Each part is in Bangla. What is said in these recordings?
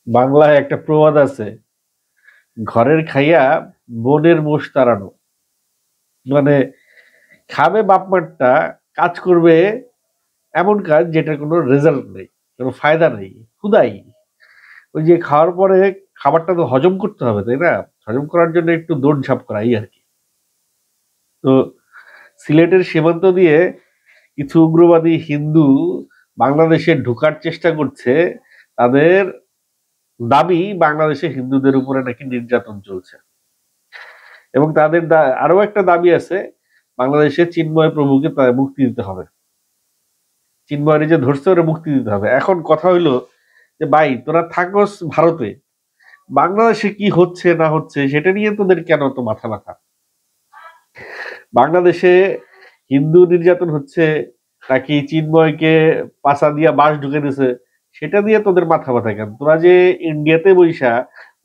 বাংলায় একটা প্রবাদ আছে, ঘরের খাইয়া বনের মোষ তাড়ানো। মানে খাবে বাপ মারটা, কাজ করবে এমন কাজ যেটার কোনো রেজাল্ট নেই, কোনো ফায়দা নেই, হুদাই। ওই যে খাওয়ার পরে খাবারটা তো হজম করতে হবে, তাই না? হজম করার জন্য একটু দৌড়ঝাঁপ করা, এই আর কি। তো সিলেটের সীমান্ত দিয়ে কিছু উগ্রবাদী হিন্দু বাংলাদেশে ঢোকার চেষ্টা করছে। তাদের দাবি বাংলাদেশে হিন্দুদের উপরে নাকি নির্যাতন চলছে, এবং তাদের আরো একটা দাবি আছে, বাংলাদেশে চিন্ময় প্রভুকে মুক্তি দিতে হবে। চিন্ময়ের যে ধরছে ওরা মুক্তি দিতে হবে। এখন কথা হইলো যে ভাই, তোরা থাকস ভারতে, বাংলাদেশে কি হচ্ছে না হচ্ছে সেটা নিয়ে তোদের কেন তো মাথা ব্যথা? বাংলাদেশে হিন্দু নির্যাতন হচ্ছে নাকি চিন্ময়কে পাছা দিয়া বাঁশ ঢুকে দিছে সেটা দিয়ে তোদের মাথা ব্যথা কেন? তোরা যে ইন্ডিয়াতে বৈশা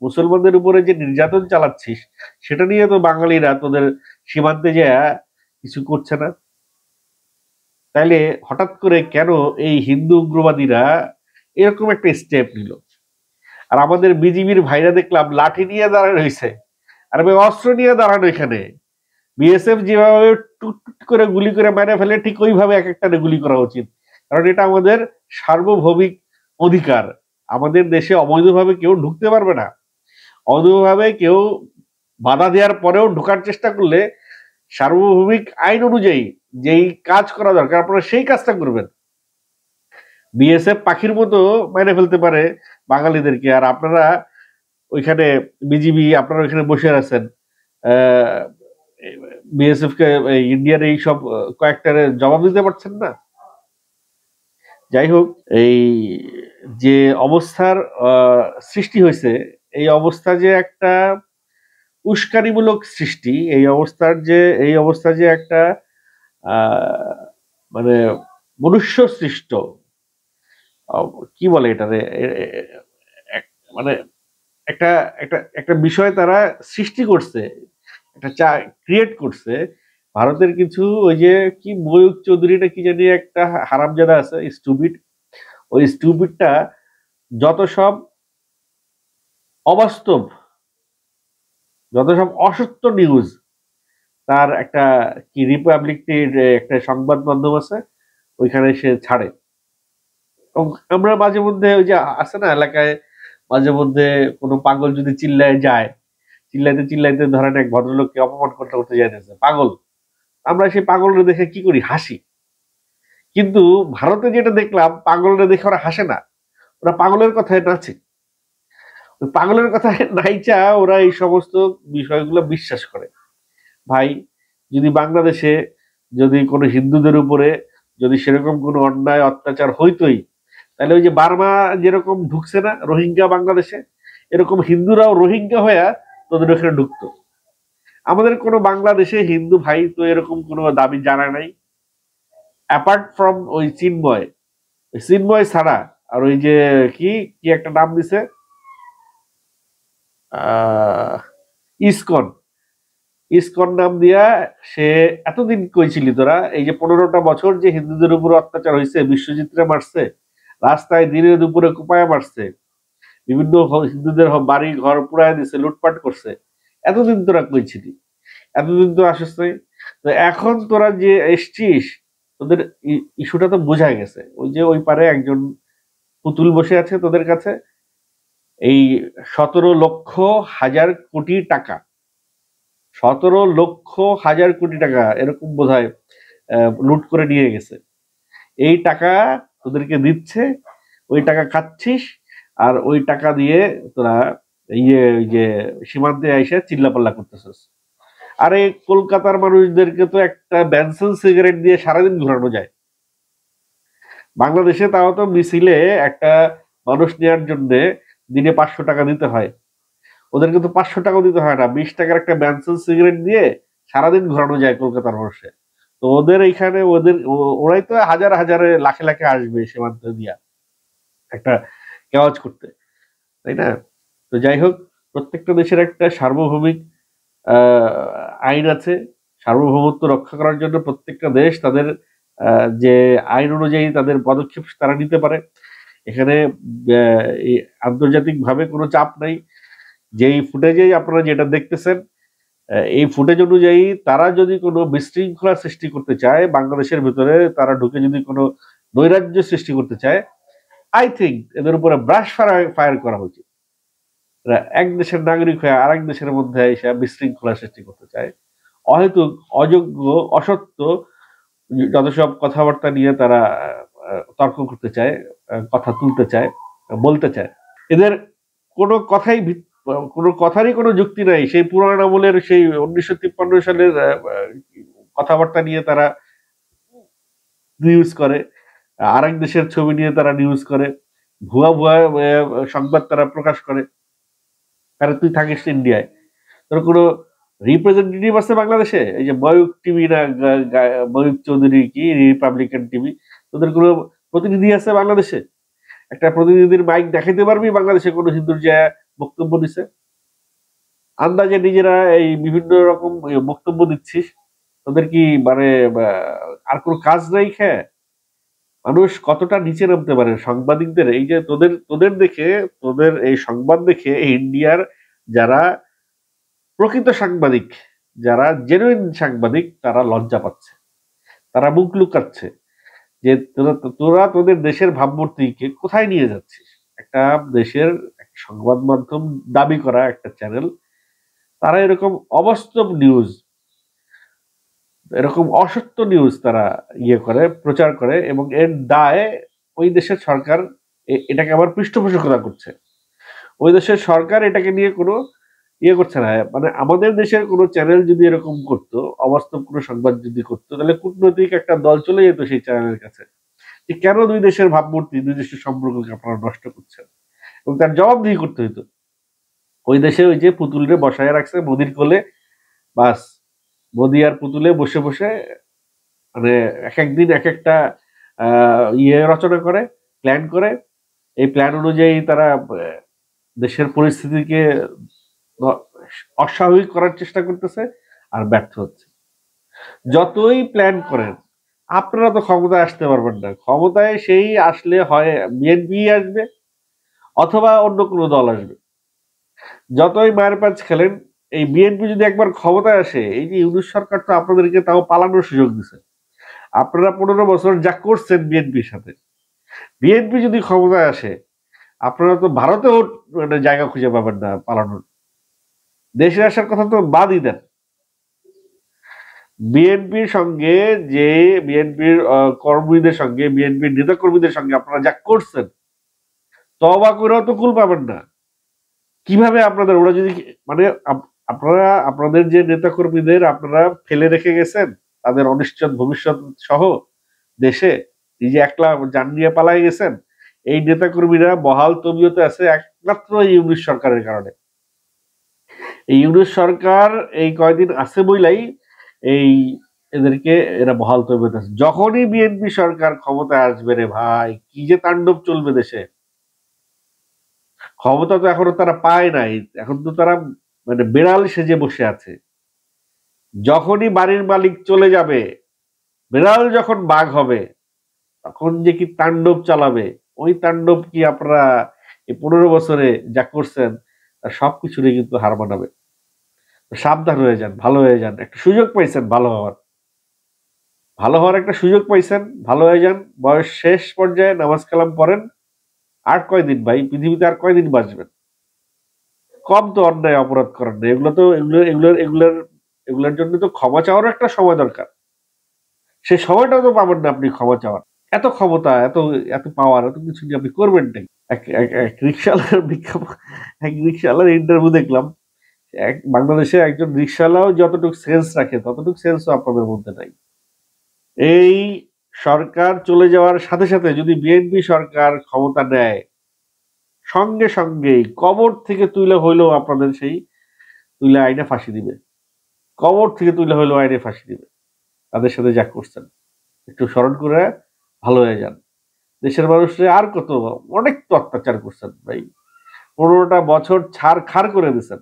মুসলমানদের উপরে যে নির্যাতন চালাচ্ছিস সেটা নিয়ে তো বাঙালিরা তোদের সীমান্তে যা কিছু করছে না। তাইলে হঠাৎ করে কেন এই হিন্দু উগ্রবাদীরা এরকম একটা স্টেপ নিল? আর আমাদের বিজিবির ভাইরা দেখলাম লাঠি নিয়ে দাঁড়ানো হয়েছে, আর ভাই অস্ত্র নিয়ে দাঁড়ানো এখানে। বিএসএফ যেভাবে টুট টুট করে গুলি করে মেরে ফেলে, ঠিক ওইভাবে এক একটা গুলি করা উচিত, কারণ এটা আমাদের সার্বভৌমিক অধিকার। আমাদের দেশে অবৈধভাবে কেউ ঢুকতে পারবে না। অবৈধভাবে কেউ বাধা দেওয়ার পরেও ঢোকার চেষ্টা করলে সার্বভৌমিক আইন অনুযায়ী যেই কাজ করা দরকার আপনারা সেই কাজটা করবেন। বিএসএফ পাখির মতো মেরে ফেলতে পারে বাঙালিদেরকে, আর আপনারা ওইখানে বিজিবি আপনারা ওইখানে বসে আছেন, বিএসএফ কে ইন্ডিয়ার এই সব কয়েকটারে জবাব দিতে পারছেন না। যাই হোক, এই যে অবস্থার সৃষ্টি হয়েছে, এই অবস্থা যে একটা উস্কানিমূলক সৃষ্টি, এই অবস্থা যে একটা আহ, মানে মনুষ্য সৃষ্ট, কি বলে এটারে, মানে একটা একটা একটা বিষয় তারা সৃষ্টি করছে, একটা ক্রিয়েট করছে। ভারতের কিছু ওই যে কি ময়ূক চৌধুরী না কি জানি একটা হারামজাদা আছে, স্টুপিড। ওই স্টুপিডটা যত সব অবাস্তব, যত সব অসত্য নিউজ, তার একটা কি রিপাবলিকের একটা সংবাদ মাধ্যম আছে, ওইখানে সে ছাড়ে। এবং আমরা মাঝে মধ্যে ওই যে আছে না এলাকায়, মাঝে মধ্যে কোনো পাগল যদি চিল্লায় যায়, চিল্লাইতে চিল্লাইতে ধরেন এক ভদ্রলোককে অপমান করতে করতে যাইতেছে পাগল, আমরা সেই পাগলরে দেখে কি করি, হাসি। কিন্তু ভারতে যেটা দেখলাম, পাগলরে দেখে ওরা হাসে না, ওরা পাগলের কথায় নাচে। ওই পাগলের কথায় নাইচা ওরা এই সমস্ত বিষয়গুলো বিশ্বাস করে। ভাই, যদি বাংলাদেশে যদি কোনো হিন্দুদের উপরে যদি সেরকম কোনো অন্যায় অত্যাচার হইতোই, তাহলে ওই যে বার্মা যেরকম ঢুকছে না রোহিঙ্গা বাংলাদেশে, এরকম হিন্দুরাও রোহিঙ্গা হইয়া তোদের ওখানে ঢুকতো। আমাদের কোনো বাংলাদেশে হিন্দু ভাই তো এরকম কোনো দাবি জানা নাই, অ্যাপার্ট ফ্রম ওই চিন্ময়। চিন্ময় ছাড়া আর ওই যে কি কি একটা নাম দিছে, আহ ইসকন, ইসকন নাম দিয়া সে এতদিন কইছিলি তোরা, এই যে 15টা বছর যে হিন্দুদের উপর অত্যাচার হয়েছে, বিশ্বজিৎরে মারছে, রাস্তায় দিনে দুপুরে কুপায়া মারছে, বিভিন্ন হিন্দুদের বাড়ি ঘর পুড়ায় দিছে, লুটপাট করছে, এতদিন তোরা কইছিলি, এতদিন তো আসিস নাই। তো এখন তোরা যে এসছিস, তোদের ইস্যুটা তো বোঝা গেছে। ওই যে ওই পারে একজন পুতুল বসে আছে তোদের কাছে, এই 17 লক্ষ হাজার কোটি টাকা, 17 লক্ষ হাজার কোটি টাকা এরকম বোধহয় লুট করে নিয়ে গেছে। এই টাকা তোদেরকে দিচ্ছে, ওই টাকা খাচ্ছিস, আর ওই টাকা দিয়ে তোরা ওই যে সীমান্তে এসে চিল্লাপাল্লা করতেছিস। আরে কলকাতার মানুষদেরকে তো একটা ব্যানসন সিগারেট দিয়ে সারাদিন ঘোরানো যায়। বাংলাদেশে তাও তো মিছিলে একটা মানুষ নেওয়ার জন্য দিনে 500 টাকা দিতে হয়, ওদেরকে তো 500 টাকাও দিতে হয় না, 20 টাকার একটা ব্যানসন সিগারেট দিয়ে সারাদিন ঘোরানো যায় কলকাতার মানুষে। তো ওদের এইখানে ওরাই তো হাজার হাজারে লাখে লাখে আসবে সীমান্ত দিয়া একটা কেওয়াজ করতে, তাই না? তো যাই হোক, প্রত্যেকটা দেশের একটা সার্বভৌমিক আহ আইন আছে। সার্বভৌমত্ব রক্ষা করার জন্য প্রত্যেকটা দেশ তাদের যে আইন অনুযায়ী তাদের পদক্ষেপ তারা নিতে পারে। এখানে আন্তর্জাতিকভাবে কোনো চাপ নাই। যেই ফুটেজেই আপনারা যেটা দেখতেছেন, এই ফুটেজ অনুযায়ী তারা যদি কোনো বিশৃঙ্খলা সৃষ্টি করতে চায় বাংলাদেশের ভিতরে, তারা ঢুকে যদি কোনো নৈরাজ্য সৃষ্টি করতে চায়, আই থিঙ্ক এদের উপরে ব্রাশ ফায়ার করা উচিত। এক দেশের নাগরিক হয়ে আরেক দেশের মধ্যে এসে বিশৃঙ্খলা সৃষ্টি করতে চায়, অহেতুক, অযোগ্য, অসত্য যত সব কথাবার্তা নিয়ে তারা তর্ক করতে চায়, কথা তুলতে চায়, বলতে চায়। এদের কোনো কথাই কোনো কথারই কোনো যুক্তি নাই। সেই পুরান আমলের সেই 1953 সালের কথাবার্তা নিয়ে তারা নিউজ করে, আরেক দেশের ছবি নিয়ে তারা নিউজ করে, ভুয়া ভুয়া সংবাদ তারা প্রকাশ করে। কারণ তুই থাকিস ইন্ডিয়ায়, তোর কোনো রিপ্রেজেন্টেটিভ আছে বাংলাদেশে? এই যে ময়ূক টিভি না, ময়ূক চৌধুরী কি রিপাবলিকান টিভি, তোদের কোনো প্রতিনিধি আছে বাংলাদেশে? একটা প্রতিনিধির মাইক দেখাইতে পারবি বাংলাদেশে কোনো হিন্দুর যে বক্তব্য দিছে? আন্দাজে নিজেরা এই বিভিন্ন রকম বক্তব্য দিচ্ছিস। তোদের কি মানে আর কোনো কাজ নাই? খেয়ে মানুষ কতটা নিচে নামতে পারে সাংবাদিকদের, এই যে তোদের তোদের দেখে, তোদের এই সংবাদ দেখে ইন্ডিয়ার যারা প্রকৃত সাংবাদিক, যারা জেনুইন সাংবাদিক, তারা লজ্জা পাচ্ছে, তারা মুখ লুকাচ্ছে যে তোরা তোদের দেশের ভাবমূর্তিকে কোথায় নিয়ে যাচ্ছিস। একটা দেশের সংবাদ মাধ্যম দাবি করা একটা চ্যানেল, তারা এরকম অবাস্তব নিউজ, এরকম অসত্য নিউজ তারা করে, প্রচার করে, এবং এর দায়ে ওই দেশের সরকার এটাকে আবার পৃষ্ঠপোষকতা করছে। ওই দেশের সরকার এটাকে নিয়ে কোনো করছে না। মানে আমাদের দেশের কোনো চ্যানেল যদি এরকম করতো, অবাস্তব কোনো সংবাদ যদি করতো, তাহলে কূটনৈতিক একটা দল চলে যেত সেই চ্যানেলের কাছে, যে কেন দুই দেশের ভাবমূর্তি, দুই দেশের সম্পর্ককে আপনারা নষ্ট করছেন, এবং তার জবাবদিহি করতে হইতো। ওই দেশে ওই যে পুতুলরে বসায় রাখছে মোদির কোলে, বাস মোদি আর পুতুলে বসে বসে মানে এক একদিন এক একটা রচনা করে, প্ল্যান করে। এই প্ল্যান অনুযায়ী তারা দেশের পরিস্থিতিকে অস্বাভাবিক করার চেষ্টা করতেছে, আর ব্যর্থ হচ্ছে। যতই প্ল্যান করেন, আপনারা তো ক্ষমতায় আসতে পারবেন না। ক্ষমতায় সেই আসলে হয় বিএনপি আসবে অথবা অন্য কোনো দল আসবে। যতই মায়ের প্যাচ খেলেন, এই বিএনপি যদি একবার ক্ষমতায় আসে, এই যে ইউনূস সরকার তো আপনাদেরকে তাও পালানোর সুযোগ দিছে। আপনারা 15 বছর যা করছেন বিএনপির সাথে, বিএনপি যদি ক্ষমতায় আসে, আপনারা তো ভারতেও মানে জায়গা খুঁজে পাবেন না পালানোর। দেশে আসার কথা তো বাদই দেন। বিএনপির সঙ্গে যে বিএনপির কর্মীদের সঙ্গে, বিএনপির নেতা কর্মীদের সঙ্গে আপনারা যা করছেন, তওবা করেও তো কুল পাবেন না। কিভাবে আপনাদের ওরা যদি মানে আপনারা আপনাদের যে নেতা কর্মীদের আপনারা ফেলে রেখে গেছেন, তাদের অনিশ্চিত ভবিষ্যৎ সহ দেশে নিজে একলা যান নিয়ে পালাই গেছেন, এই নেতা কর্মীরা বহাল তবিয়তে আছে একমাত্র ইউনূস সরকারের কারণে। এই ইউনূস সরকার এই কয়দিন আছে বইলাই এই এদেরকে এরা বহাল তবিয়তে আছে। যখনই বিএনপি সরকার ক্ষমতায় আসবে রে ভাই, কি যে তাণ্ডব চলবে দেশে। ক্ষমতা তো এখনো তারা পায় নাই, এখন তো তারা মানে বেড়াল সেজে বসে আছে। যখনই বাড়ির মালিক চলে যাবে, বেড়াল যখন বাঘ হবে, তখন যে কি তাণ্ডব চালাবে, ওই তাণ্ডব কি আপনারা এই 15 বছরে যা করছেন তার সবকিছুরই কিন্তু হার মানাবে। সাবধান হয়ে যান, ভালো হয়ে যান। একটা সুযোগ পাইছেন ভালো হওয়ার, ভালো হওয়ার একটা সুযোগ পাইছেন, ভালো হয়ে যান। বয়স শেষ পর্যায়ে নামাজ কালাম পড়েন। আর কয়দিন ভাই পৃথিবীতে, আর কয়দিন বাঁচবেন? কম তো অন্যায় অপরাধ করেন না। এগুলো তো এগুলোর জন্য তো ক্ষমা চাওয়ার একটা সময় দরকার। সেই সময়টাও তো পাবেন না আপনি ক্ষমা চাওয়ার। এত ক্ষমতা, এত এত পাওয়ার, এত কিছু নিয়ে আপনি করবেন না। এক রিক্সাওয়ালার বিজ্ঞাপন, এক রিক্সাওয়ালার ইন্টারভিউ দেখলাম। বাংলাদেশে একজন রিক্সাওয়ালাও যতটুকু সেন্স রাখে, ততটুকু সেন্সও আপনাদের মধ্যে নাই। এই সরকার চলে যাওয়ার সাথে সাথে যদি বিএনপি সরকার ক্ষমতা নেয়, সঙ্গে সঙ্গেই কবর থেকে তুলে হইলেও আপনাদের সেই তুলে আইনে ফাঁসি দিবে। কবর থেকে তুলে হইলেও আইনে ফাঁসি দিবে। তাদের সাথে যা করছেন একটু স্মরণ করে ভালো হয়ে যান। দেশের মানুষরা আর কত, অনেক তো অত্যাচার করছেন ভাই। 15টা বছর ছাড় খাড় করে দিচ্ছেন।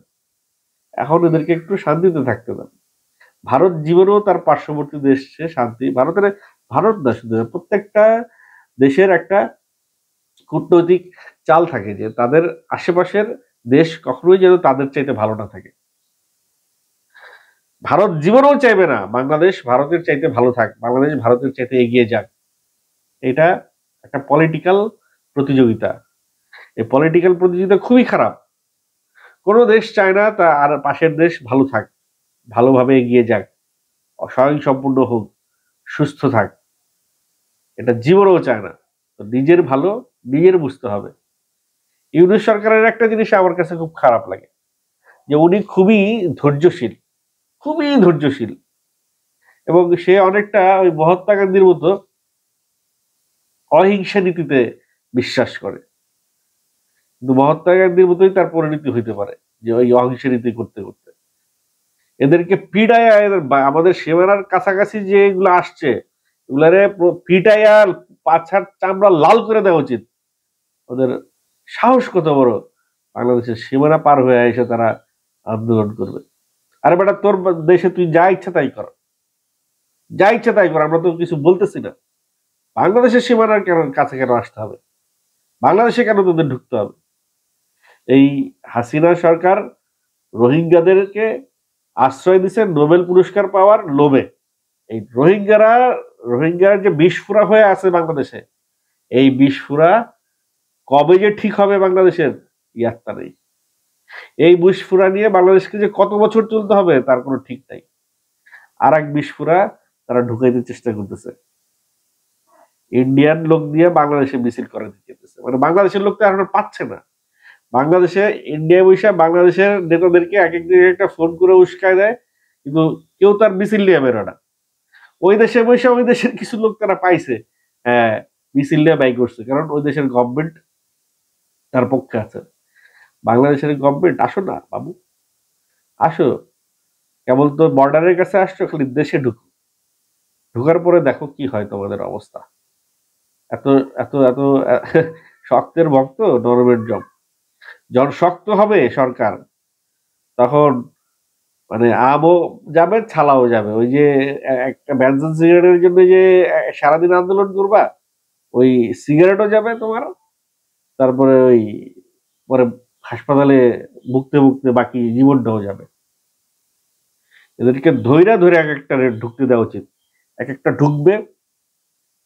এখন এদেরকে একটু শান্তিতে থাকতে দেন। ভারত জীবনেও তার পার্শ্ববর্তী দেশে শান্তি, ভারত না শুধু, প্রত্যেকটা দেশের একটা কূটনৈতিক চাল থাকে যে তাদের আশেপাশের দেশ কখনোই যেন তাদের চাইতে ভালো না থাকে। ভারত জীবনেও চাইবে না বাংলাদেশ ভারতের চাইতে ভালো থাক, বাংলাদেশ ভারতের চাইতে এগিয়ে যাক। এটা একটা পলিটিক্যাল প্রতিযোগিতা। এই পলিটিক্যাল প্রতিযোগিতা খুবই খারাপ। কোনো দেশ চায় না তা আর পাশের দেশ ভালো থাক, ভালোভাবে এগিয়ে যাক, স্বয়ংসম্পূর্ণ হোক, সুস্থ থাক। এটা জীবনেও চায় না। তো নিজের ভালো নিজের বুঝতে হবে। ইউনূস সরকারের একটা জিনিস আমার কাছে খুব খারাপ লাগে, যে উনি খুবই ধৈর্যশীল, খুবই ধৈর্যশীল, এবং সে অনেকটা ওই মহাত্মা গান্ধীর মতো অহিংসা নীতিতে বিশ্বাস করে। কিন্তু মহাত্মা গান্ধীর মতোই তার পরিণতি হইতে পারে, যে ওই অহিংসা নীতি করতে করতে এদেরকে পিডায়া, আমাদের সীমানার কাছাকাছি যে এগুলো আসছে এগুলারে পিটাইয়া পাছার চামড়া লাল করে দেওয়া উচিত। ওদের সাহস কত বড়, বাংলাদেশের সীমানা পার হয়ে এসে তারা আন্দোলন করবে। আরে বেটা, তোর দেশে তুই যা ইচ্ছা তাই কর, যা ইচ্ছা তাই কর, আমরা তো কিছু বলতেছি না। বাংলাদেশের সীমানার কাছে কেন আসতে হবে? বাংলাদেশে কেন তোদের ঢুকতে হবে? এই হাসিনা সরকার রোহিঙ্গাদেরকে আশ্রয় দিচ্ছে নোবেল পুরস্কার পাওয়ার লোভে। এই রোহিঙ্গার যে বিস্ফোরা হয়ে আছে বাংলাদেশে, এই বিস্ফোরা কবে যে ঠিক হবে বাংলাদেশের ইয়াত্তা নেই। এই বিস্ফোরা নিয়ে বাংলাদেশকে যে কত বছর চলতে হবে তার কোনো ঠিক নাই। আর এক বিস্ফোরা তারা ঢুকাইতে চেষ্টা করতেছে, ইন্ডিয়ান লোক দিয়ে বাংলাদেশে মিছিল করে দিতেছে। মানে বাংলাদেশের লোক তো এখন পাচ্ছে না। বাংলাদেশে ইন্ডিয়ায় বসে বাংলাদেশের নেতাদেরকে এক একদিন একটা ফোন করে উস্কায় দেয়, কিন্তু কেউ তার মিছিল নিয়ে বেরো না। ওই দেশে বসে ওই দেশের কিছু লোক তারা পাইছে, হ্যাঁ, মিছিল নিয়ে ব্যয় করছে, কারণ ওই দেশের গভর্নমেন্ট তার পক্ষে আছে। বাংলাদেশের গভর্নমেন্ট, আসো না বাবু, আসো, কেবল তো বর্ডারের কাছে আসছো, খালি দেশে ঢুকো, ঢুকার পরে দেখো কি হয় তোমাদের অবস্থা। এত এত এত শক্তের ভক্ত নরমের জম। যখন শক্ত হবে সরকার, তখন মানে আমও যাবে, ছালাও যাবে। ওই যে একটা বেনজিন সিগারেটের জন্য যে সারাদিন আন্দোলন করবা, ওই সিগারেটও যাবে তোমার, তারপরে ওই পরে হাসপাতালে ভুগতে ভুগতে বাকি জীবনটাও যাবে। এদেরকে ধৈরা ধরে এক একটা ঢুকতে দেওয়া উচিত। এক একটা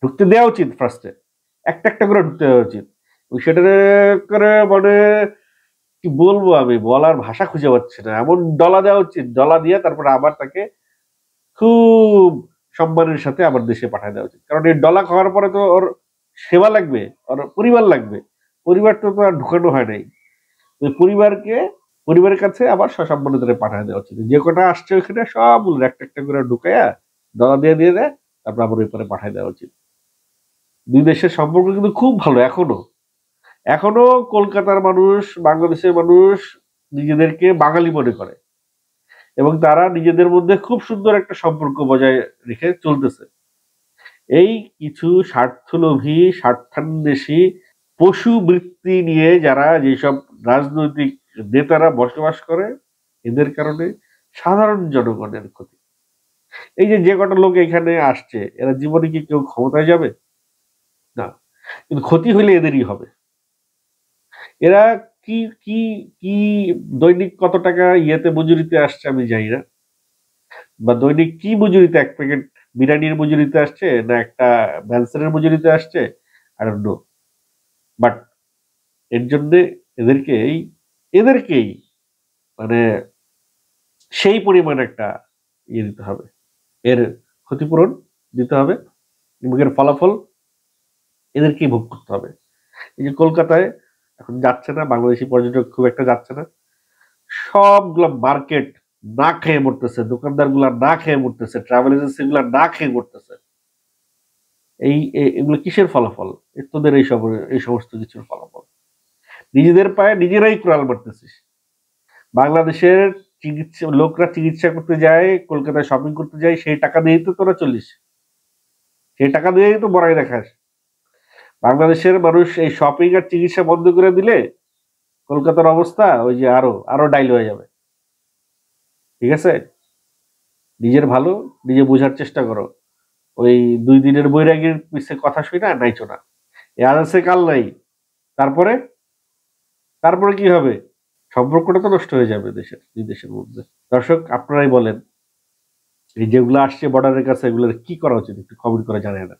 ঢুকতে দেওয়া উচিত, ফার্স্টে একটা একটা করে ঢুকতে দেওয়া উচিত। সেটা করে মানে কি বলবো, আমি বলার ভাষা খুঁজে পাচ্ছি না। এমন ডলা দেওয়া উচিত, ডলা দিয়ে তারপরে আবার তাকে খুব সম্মানের সাথে আবার দেশে পাঠিয়ে দেওয়া উচিত। কারণ এই ডলা খাওয়ার পরে তো ওর সেবা লাগবে, ওর পরিবার লাগবে। পরিবার তো আর ঢুকানো হয় নাই। ওই পরিবারের কাছে আবার সসম্মানে ধরে পাঠিয়ে দেওয়া উচিত। যে কটা আসছে ওইখানে সব একটা একটা করে ঢুকাইয়া ডলা দিয়ে দেয়, তারপর আবার ওই পরে পাঠিয়ে দেওয়া উচিত। দুই দেশের সম্পর্ক কিন্তু খুব ভালো এখনো। এখনো কলকাতার মানুষ, বাংলাদেশের মানুষ নিজেদেরকে বাঙালি মনে করে, এবং তারা নিজেদের মধ্যে খুব সুন্দর একটা সম্পর্ক বজায় রেখে চলতেছে। এই কিছু স্বার্থলোভী, স্বার্থান্বেষী, পশু বৃত্তি নিয়ে যারা যেসব রাজনৈতিক নেতারা বসবাস করে, এদের কারণে সাধারণ জনগণের ক্ষতি। এই যে কটা লোক এখানে আসছে, এরা জীবনে কি কেউ ক্ষমতায় যাবে না, কিন্তু ক্ষতি হইলে এদেরই হবে। এরা কি কি কি দৈনিক কত টাকা ইয়েতে মজুরিতে আসছে আমি জানি না, বা দৈনিক কি মজুরিতে, এক প্যাকেট বিরিয়ানির মজুরিতে আসছে না একটা ভ্যানসারের মজুরিতে আসছে, আই ডোন্ট নো। বাট এর জন্য এদেরকেই মানে সেই পরিমাণ একটা ইয়ে দিতে হবে, এর ক্ষতিপূরণ দিতে হবে, এবং এর ফলাফল এদেরকেই ভোগ করতে হবে। এই যে কলকাতায় এখন যাচ্ছে না, বাংলাদেশি পর্যটক খুব একটা যাচ্ছে না, সবগুলো মার্কেট না খেয়ে মরতেছে, দোকানদার গুলা না খেয়ে মরতেছে, ট্রাভেল এজেন্সি গুলা না খেয়ে মরতেছে। এগুলো কিসের ফলাফল? তোদের এই সমস্ত কিছুর ফলাফল। নিজেদের পায়ে নিজেরাই কুড়াল মারতেছিস। বাংলাদেশের লোকরা চিকিৎসা করতে যায়, কলকাতায় শপিং করতে যায়, সেই টাকা দিয়েই তো তোরা চলিস, সেই টাকা দিয়েই তো বড়াই দেখাস। বাংলাদেশের মানুষ এই শপিং আর চিকিৎসা বন্ধ করে দিলে কলকাতার অবস্থা ওই যে আরো ডাইল হয়ে যাবে। ঠিক আছে, নিজের ভালো নিজে বোঝার চেষ্টা করো। ওই 2 দিনের বৈরাগীর পিছে কথা শুই না নাইছো না, এ আজ আছে কাল নাই। তারপরে তারপরে কি হবে? সম্পর্কটা তো নষ্ট হয়ে যাবে দুই দেশের মধ্যে। দর্শক আপনারাই বলেন, এই যেগুলো আসছে বর্ডারের কাছে এগুলোর কি করা উচিত? একটু কমেন্ট করে জানাবেন।